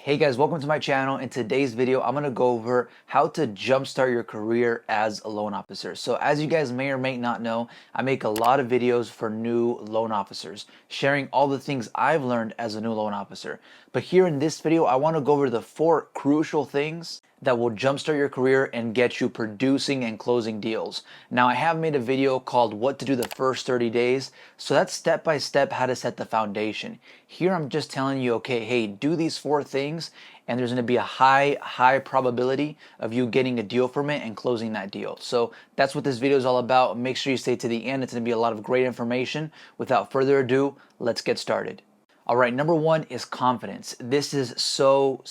Hey guys, welcome to my channel. In today's video, I'm going to go over how to jumpstart your career as a loan officer. So as you guys may or may not know, I make a lot of videos for new loan officers, sharing all the things I've learned as a new loan officer. But here in this video, I want to go over the 4 crucial things that will jumpstart your career and get you producing and closing deals. Now, I have made a video called What to Do the First 30 Days. So that's step by step how to set the foundation. Here I'm just telling you, okay, hey, do these 4 things and there's going to be a high probability of you getting a deal from it and closing that deal. So that's what this video is all about. Make sure you stay to the end. It's going to be a lot of great information. Without further ado, let's get started. All right, number 1 is confidence. This is so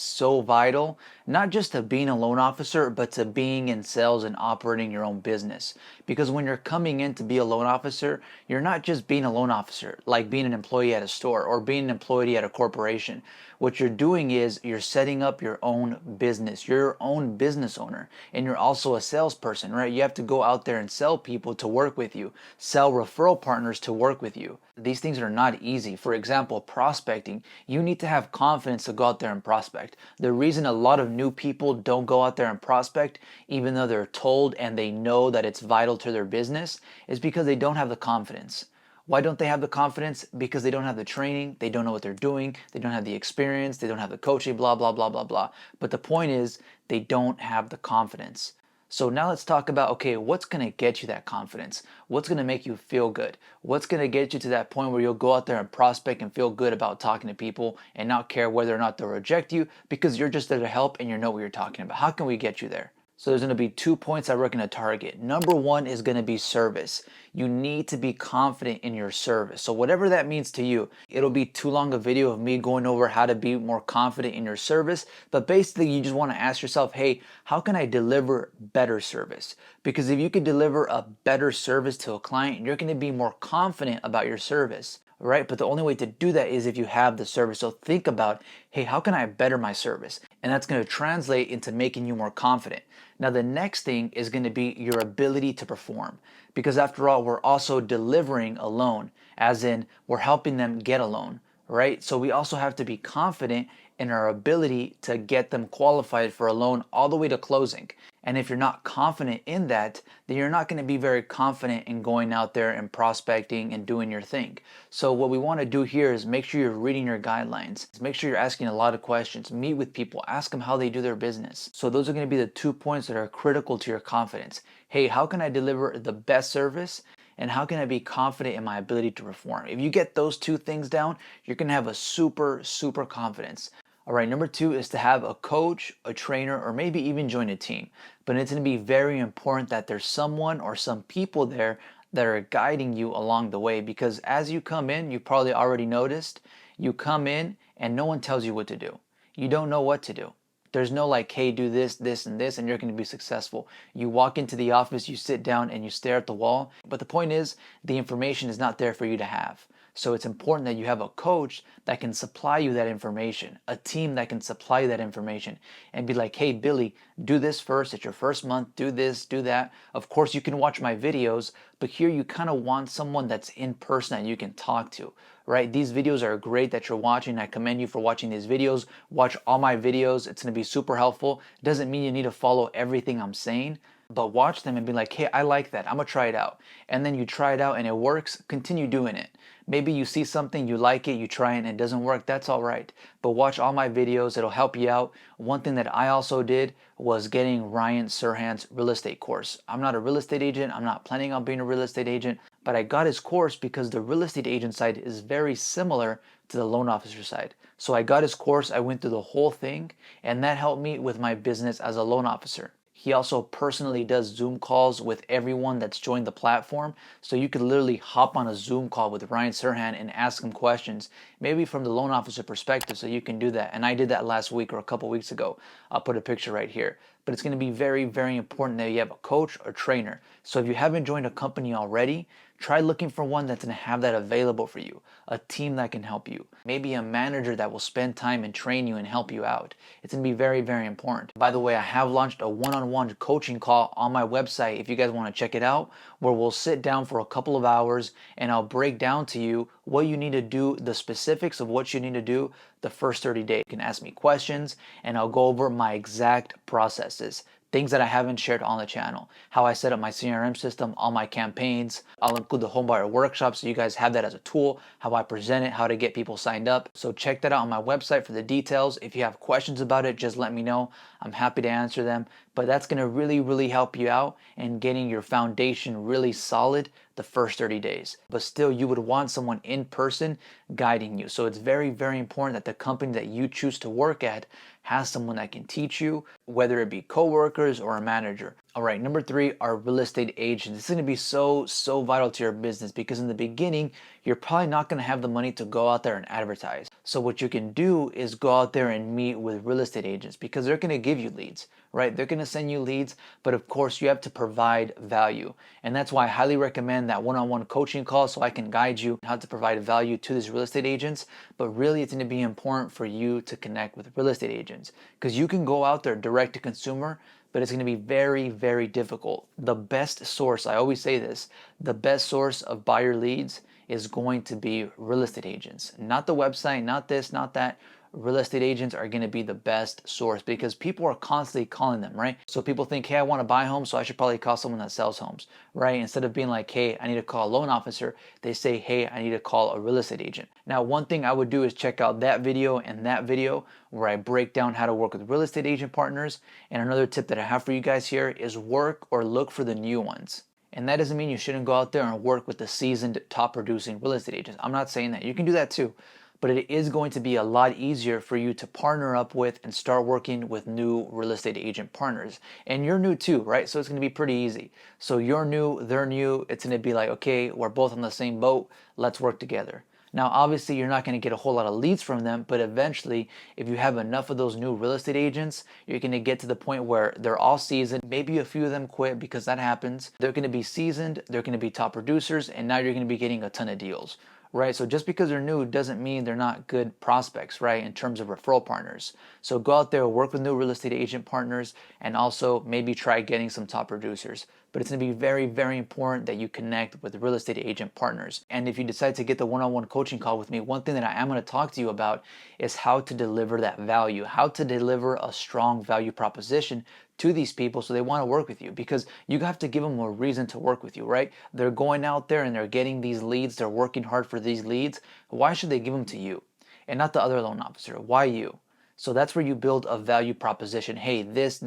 vital, not just to being a loan officer, but to being in sales and operating your own business. Because when you're coming in to be a loan officer, you're not just being a loan officer, like being an employee at a store or being an employee at a corporation. What you're doing is you're setting up your own business. You're your own business owner, and you're also a salesperson, right? You have to go out there and sell people to work with you, sell referral partners to work with you. These things are not easy. For example, prospecting, you need to have confidence to go out there and prospect. The reason a lot of new people don't go out there and prospect, even though they're told and they know that it's vital to their business, is because they don't have the confidence. Why don't they have the confidence? Because they don't have the training, they don't know what they're doing, they don't have the experience, they don't have the coaching, blah, blah, blah, blah, blah. But the point is, they don't have the confidence. So now let's talk about, okay, what's going to get you that confidence? What's going to make you feel good? What's going to get you to that point where you'll go out there and prospect and feel good about talking to people and not care whether or not they'll reject you because you're just there to help and you know what you're talking about? How can we get you there? So there's going to be 2 points that we're going to target. Number 1 is going to be service. You need to be confident in your service. So whatever that means to you, it'll be too long a video of me going over how to be more confident in your service. But basically, you just want to ask yourself, hey, how can I deliver better service? Because if you can deliver a better service to a client, you're going to be more confident about your service. Right? But the only way to do that is if you have the service. So think about, hey, how can I better my service? And that's going to translate into making you more confident. Now, the next thing is going to be your ability to perform. Because after all, we're also delivering a loan, as in we're helping them get a loan, right? So we also have to be confident in our ability to get them qualified for a loan all the way to closing. And if you're not confident in that, then you're not going to be very confident in going out there and prospecting and doing your thing. So what we want to do here is make sure you're reading your guidelines. Make sure you're asking a lot of questions. Meet with people. Ask them how they do their business. So those are going to be the 2 points that are critical to your confidence. Hey, how can I deliver the best service? And how can I be confident in my ability to perform? If you get those 2 things down, you're going to have a super confidence. All right, number 2 is to have a coach, a trainer, or maybe even join a team. But it's going to be very important that there's someone or some people there that are guiding you along the way, because as you come in, you probably already noticed, you come in and no one tells you what to do. You don't know what to do. There's no like, hey, do this, this, and this, and you're going to be successful. You walk into the office, you sit down, and you stare at the wall. But the point is, the information is not there for you to have. So it's important that you have a coach that can supply you that information, a team that can supply you that information, and be like, hey, Billy, do this first. It's your first month. Do this, do that. Of course, you can watch my videos, but here you kind of want someone that's in person that you can talk to, right? These videos are great that you're watching. I commend you for watching these videos. Watch all my videos. It's going to be super helpful. It doesn't mean you need to follow everything I'm saying, but watch them and be like, hey, I like that. I'm going to try it out. And then you try it out and it works. Continue doing it. Maybe you see something, you like it, you try it and it doesn't work. That's all right. But watch all my videos. It'll help you out. One thing that I also did was getting Ryan Serhant's real estate course. I'm not a real estate agent. I'm not planning on being a real estate agent, but I got his course because the real estate agent side is very similar to the loan officer side. So I got his course. I went through the whole thing, and that helped me with my business as a loan officer. He also personally does Zoom calls with everyone that's joined the platform. So you could literally hop on a Zoom call with Ryan Serhant and ask him questions, maybe from the loan officer perspective. So you can do that. And I did that last week or a couple weeks ago. I'll put a picture right here. But it's going to be very important that you have a coach or trainer. So if you haven't joined a company already, try looking for one that's going to have that available for you, a team that can help you, maybe a manager that will spend time and train you and help you out. It's going to be very important. By the way, I have launched a one-on-one coaching call on my website if you guys want to check it out, where we'll sit down for a couple of hours and I'll break down to you what you need to do, the specifics of what you need to do the first 30 days. You can ask me questions and I'll go over my exact processes, things that I haven't shared on the channel, how I set up my CRM system, all my campaigns. I'll include the homebuyer workshop so you guys have that as a tool, how I present it, how to get people signed up. So check that out on my website for the details. If you have questions about it, just let me know. I'm happy to answer them. But that's going to really help you out in getting your foundation really solid the first 30 days. But still, you would want someone in person guiding you. So it's very important that the company that you choose to work at has someone that can teach you, whether it be coworkers or a manager. All right, number 3 are real estate agents. It's going to be so vital to your business because in the beginning, you're probably not going to have the money to go out there and advertise. So what you can do is go out there and meet with real estate agents because they're going to give you leads, right? They're going to send you leads, but of course you have to provide value. And that's why I highly recommend that one-on-one coaching call so I can guide you how to provide value to these real estate agents. But really it's going to be important for you to connect with real estate agents because you can go out there direct to consumer, but it's going to be very difficult. The best source, I always say this, the best source of buyer leads is going to be real estate agents. Not the website, not this, not that. Real estate agents are going to be the best source because people are constantly calling them, right? So people think, hey, I want to buy homes, so I should probably call someone that sells homes, right? Instead of being like, hey, I need to call a loan officer, they say, hey, I need to call a real estate agent. Now, one thing I would do is check out that video and that video where I break down how to work with real estate agent partners. And another tip that I have for you guys here is work or look for the new ones. And that doesn't mean you shouldn't go out there and work with the seasoned top producing real estate agents. I'm not saying that. You can do that too. But it is going to be a lot easier for you to partner up with and start working with new real estate agent partners. And you're new too, right? So it's going to be pretty easy. So you're new, they're new. It's going to be like, okay, we're both on the same boat. Let's work together. Now, obviously, you're not going to get a whole lot of leads from them, but eventually, if you have enough of those new real estate agents, you're going to get to the point where they're all seasoned. Maybe a few of them quit because that happens. They're going to be seasoned, they're going to be top producers, and now you're going to be getting a ton of deals, right? So just because they're new doesn't mean they're not good prospects, right, in terms of referral partners. So go out there, work with new real estate agent partners, and also maybe try getting some top producers. But it's going to be very important that you connect with real estate agent partners. And if you decide to get the one-on-one coaching call with me, one thing that I am going to talk to you about is how to deliver that value, how to deliver a strong value proposition to these people so they want to work with you, because you have to give them a reason to work with you, right? They're going out there and they're getting these leads, they're working hard for these leads. Why should they give them to you and not the other loan officer? Why you? So that's where you build a value proposition. Hey, this.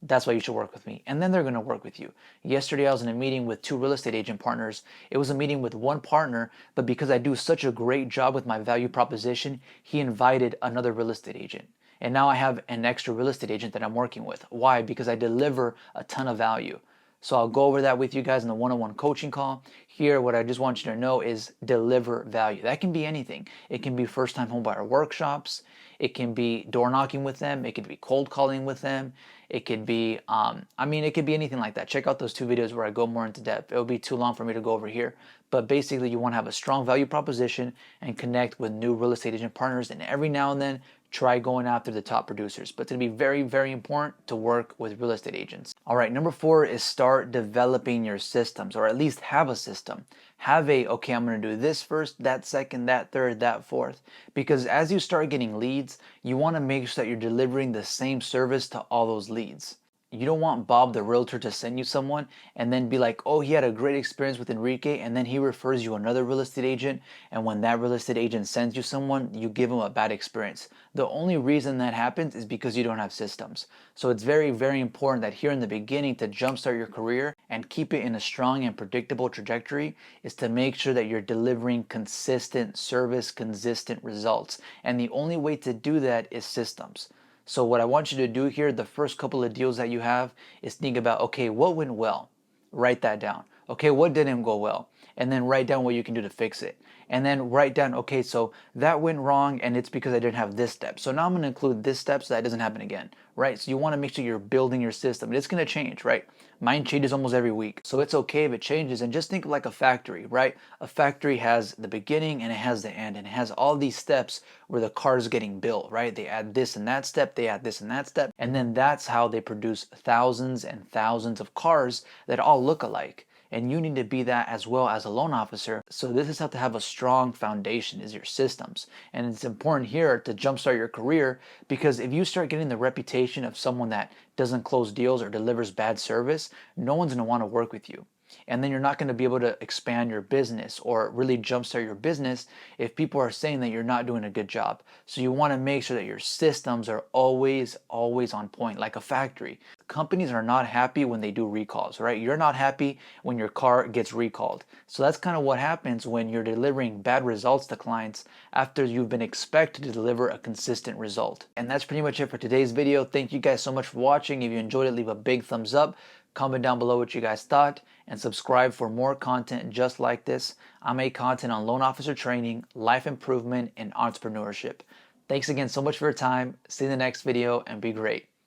That's why you should work with me. And then they're going to work with you. Yesterday, I was in a meeting with 2 real estate agent partners. It was a meeting with one partner, but because I do such a great job with my value proposition, he invited another real estate agent. And now I have an extra real estate agent that I'm working with. Why? Because I deliver a ton of value. So I'll go over that with you guys in the one-on-one coaching call. Here, what I just want you to know is deliver value. That can be anything. It can be first-time homebuyer workshops. It can be door knocking with them. It could be cold calling with them. It could be, it could be anything like that. Check out those 2 videos where I go more into depth. It'll be too long for me to go over here. But basically, you want to have a strong value proposition and connect with new real estate agent partners. And every now and then, try going after the top producers. But it's going to be very important to work with real estate agents. All right, number 4 is start developing your systems, or at least have a system. Have okay, I'm going to do this first, that second, that third, that fourth. Because as you start getting leads, you want to make sure that you're delivering the same service to all those leads. You don't want Bob the realtor to send you someone and then be like, oh, he had a great experience with Enrique, and then he refers you another real estate agent, and when that real estate agent sends you someone, you give him a bad experience. The only reason that happens is because you don't have systems. So it's very important that here in the beginning, to jumpstart your career and keep it in a strong and predictable trajectory, is to make sure that you're delivering consistent service, consistent results. And the only way to do that is systems. So what I want you to do here, the first couple of deals that you have, is think about, okay, what went well? Write that down. Okay, what didn't go well? And then write down what you can do to fix it. And then write down, okay, so that went wrong and it's because I didn't have this step. So now I'm going to include this step so that doesn't happen again, right? So you want to make sure you're building your system. It's going to change, right? Mine changes almost every week. So it's okay if it changes, and just think like a factory, right? A factory has the beginning and it has the end, and it has all these steps where the car is getting built, right? They add this and that step, they add this and that step, and then that's how they produce thousands and thousands of cars that all look alike. and you need to be that as well as a loan officer. So this is how to have a strong foundation, is your systems. And it's important here to jumpstart your career, because if you start getting the reputation of someone that doesn't close deals or delivers bad service, no one's going to want to work with you. And then you're not going to be able to expand your business or really jumpstart your business if people are saying that you're not doing a good job. So you want to make sure that your systems are always on point, like a factory. Companies are not happy when they do recalls, right? You're not happy when your car gets recalled. So that's kind of what happens when you're delivering bad results to clients after you've been expected to deliver a consistent result. And that's pretty much it for today's video. Thank you guys so much for watching. If you enjoyed it, leave a big thumbs up. Comment down below what you guys thought, and subscribe for more content just like this. I make content on loan officer training, life improvement, and entrepreneurship. Thanks again so much for your time. See you in the next video, and be great.